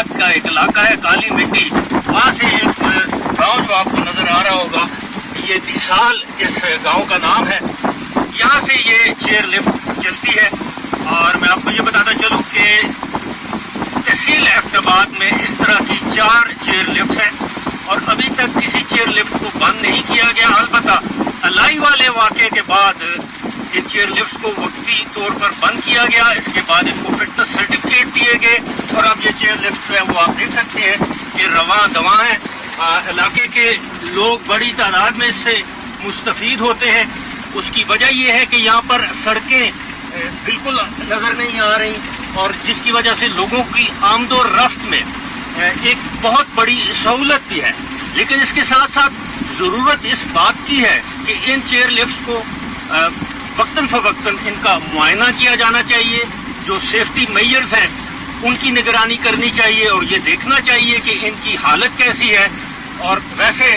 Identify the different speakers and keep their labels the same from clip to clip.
Speaker 1: देहात का एक इलाका है काली मिट्टी, वहाँ से एक गांव जो आपको नजर आ रहा होगा, ये दिसाल इस गांव का नाम है। यहाँ से ये चेयर लिफ्ट चलती है। और मैं आपको ये बताता चलूँ कि तहसील एबटाबाद में इस तरह की 4 चेयर लिफ्ट हैं और अभी तक किसी चेयर लिफ्ट को बंद नहीं किया गया। अलबत्ता अलाई वाले वाक़े के बाद इन चेयर लिफ्ट को वक्ती तौर पर बंद किया गया। इसके बाद इनको फिटनेस सर्टिफिकेट दिए गए और अब ये चेयर लिफ्ट है वो आप देख सकते हैं कि रवां दवां है। इलाके के लोग बड़ी तादाद में इससे मुस्तफ़ीद होते हैं। उसकी वजह यह है कि यहाँ पर सड़कें बिल्कुल नज़र नहीं आ रही और जिसकी वजह से लोगों की आमदो रफ्त में एक बहुत बड़ी सहूलत भी है। लेकिन इसके साथ साथ ज़रूरत इस बात की है कि इन चेयर लिफ्ट को वक्तन फ़वक्तन इनका मुआयना किया जाना चाहिए। जो सेफ्टी मेजर्स हैं उनकी निगरानी करनी चाहिए और ये देखना चाहिए कि इनकी हालत कैसी है। और वैसे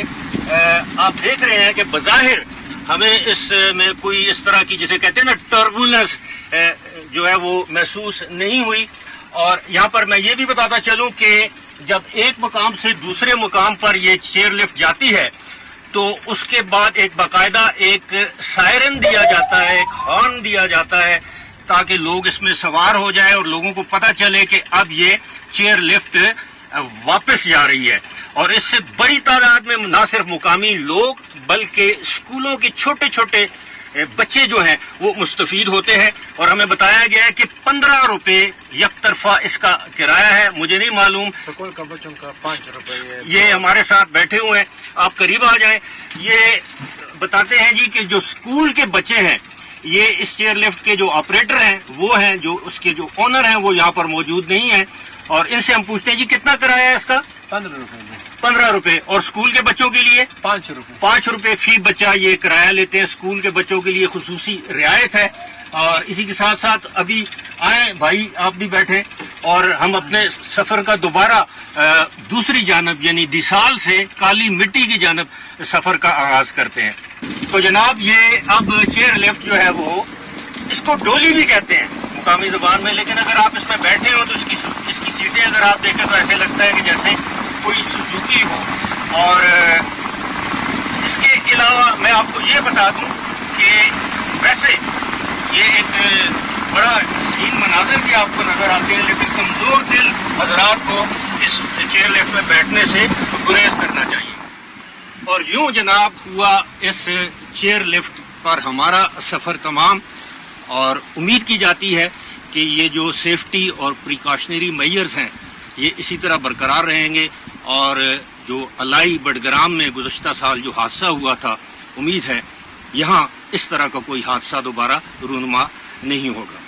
Speaker 1: आप देख रहे हैं कि बज़ाहिर हमें इसमें कोई इस तरह की जिसे कहते हैं ना टर्बुलेंस जो है वो महसूस नहीं हुई। और यहाँ पर मैं ये भी बताता चलूँ कि जब एक मकाम से दूसरे मकाम पर ये चेयर लिफ्ट जाती है तो उसके बाद एक बाकायदा एक सायरन दिया जाता है, एक हॉर्न दिया जाता है ताकि लोग इसमें सवार हो जाए और लोगों को पता चले कि अब ये चेयर लिफ्ट वापस जा रही है। और इससे बड़ी तादाद में न सिर्फ मुकामी लोग बल्कि स्कूलों के छोटे छोटे बच्चे जो हैं वो मुस्तफ़ीद होते हैं। और हमें बताया गया है कि 15 रुपये एक तरफा इसका किराया है। मुझे नहीं मालूम,
Speaker 2: स्कूल का बच्चों का 5 रुपये।
Speaker 1: ये हमारे साथ बैठे हुए हैं, आप करीब आ जाएं। ये बताते हैं जी कि जो स्कूल के बच्चे हैं ये इस चेयर लिफ्ट के जो ऑपरेटर हैं वो हैं, जो उसके जो ओनर हैं वो यहाँ पर मौजूद नहीं है। और इनसे हम पूछते हैं जी कितना किराया है इसका?
Speaker 2: 15 रुपये।
Speaker 1: 15 रुपये। और स्कूल के बच्चों के लिए
Speaker 2: 5 रुपये।
Speaker 1: 5 रुपये फी बच्चा ये किराया लेते हैं। स्कूल के बच्चों के लिए खुसूसी रियायत है। और इसी के साथ साथ अभी आए भाई आप भी बैठे और हम अपने सफर का दोबारा दूसरी जानब यानी दिसाल से काली मिट्टी की जानब सफर का आगाज करते हैं। तो जनाब ये अब चेयर लिफ्ट जो है वो इसको डोली भी कहते हैं मुकामी जुबान में, लेकिन अगर आप इसमें बैठे हो तो इसकी सीटें अगर आप देखें तो ऐसे लगता है कि जैसे कोई सुजुकी हो। और इसके अलावा मैं आपको ये बता दूं कि वैसे ये एक बड़ा हसीन मनाजिर भी आपको नजर आते हैं, लेकिन कमजोर दिल हजरात को इस चेयर लिफ्ट में बैठने से गुरेज करना चाहिए। और यूं जनाब हुआ इस चेयर लिफ्ट पर हमारा सफ़र तमाम। और उम्मीद की जाती है कि ये जो सेफ्टी और प्रिकॉशनरी मेजर्स हैं ये इसी तरह बरकरार रहेंगे। और जो अलाई बडग्राम में गुज़श्ता साल जो हादसा हुआ था, उम्मीद है यहाँ इस तरह का कोई हादसा दोबारा रूनुमा नहीं होगा।